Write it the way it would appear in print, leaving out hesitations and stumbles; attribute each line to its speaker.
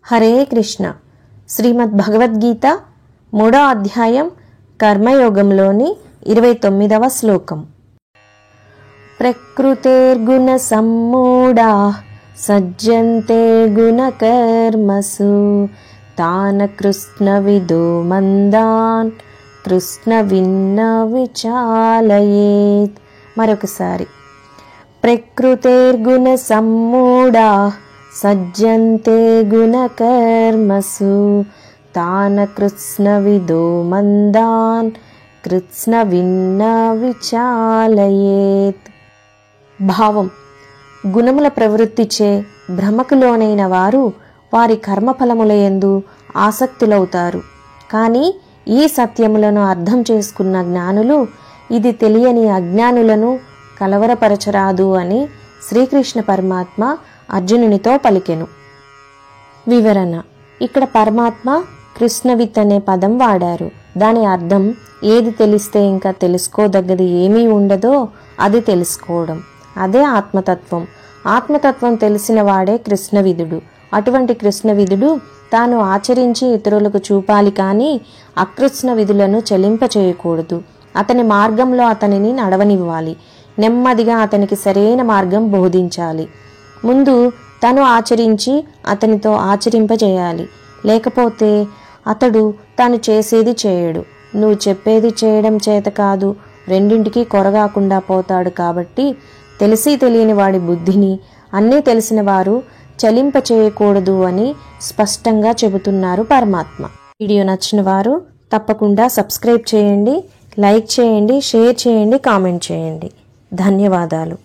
Speaker 1: హరే కృష్ణ. శ్రీమద్ భగవద్గీత 3వ అధ్యాయం కర్మయోగంలోని 29వ శ్లోకం. ప్రకృతేర్గుణ సమ్మూఢా సజ్జంతే గుణకర్మసు తాన కృష్ణ విదో మందాన్ కృష్ణ విన్న విచాలయేత్. మరొకసారి. ప్రకృతేర్గుణ సమ్మూఢా సజ్జంతే గుణకర్మసు తాన కృష్ణ విదో మందాన్ కృష్ణ విన్న విచాలయేత్. భావం: గుణముల ప్రవృత్తిచే భ్రమకు లోనైన వారు వారి కర్మఫలములయందు ఆసక్తులవుతారు. కానీ ఈ సత్యములను అర్థం చేసుకున్న జ్ఞానులు ఇది తెలియని అజ్ఞానులను కలవరపరచరాదు అని శ్రీకృష్ణ పరమాత్మ అర్జునునితో పలికెను. వివరణ: ఇక్కడ పరమాత్మ కృష్ణవిత్ అనే పదం వాడారు. దాని అర్థం ఏది తెలిస్తే ఇంకా తెలుసుకోదగ్గది ఏమీ ఉండదో అది తెలుసుకోవడం. అదే ఆత్మతత్వం. ఆత్మతత్వం తెలిసిన వాడే కృష్ణవిదుడు. అటువంటి కృష్ణవిదుడు తాను ఆచరించి ఇతరులకు చూపాలి కానీ అకృష్ణ విధులను చెలింపచేయకూడదు. అతని మార్గంలో అతనిని నడవనివ్వాలి. నెమ్మదిగా అతనికి సరైన మార్గం బోధించాలి. ముందు తను ఆచరించి అతనితో ఆచరింపజేయాలి. లేకపోతే అతడు తాను చేసేది చేయడు. నువ్వు చెప్పేది చేయడం చేత కాదు, రెండింటికి కొరగాకుండా పోతాడు. కాబట్టి తెలిసి తెలియని వాడి బుద్ధిని అన్నీ తెలిసిన వారు చలింప చేయకూడదు అని స్పష్టంగా చెబుతున్నారు పరమాత్మ. వీడియో నచ్చిన వారు తప్పకుండా సబ్స్క్రైబ్ చేయండి, లైక్ చేయండి, షేర్ చేయండి, కామెంట్ చేయండి. ధన్యవాదాలు.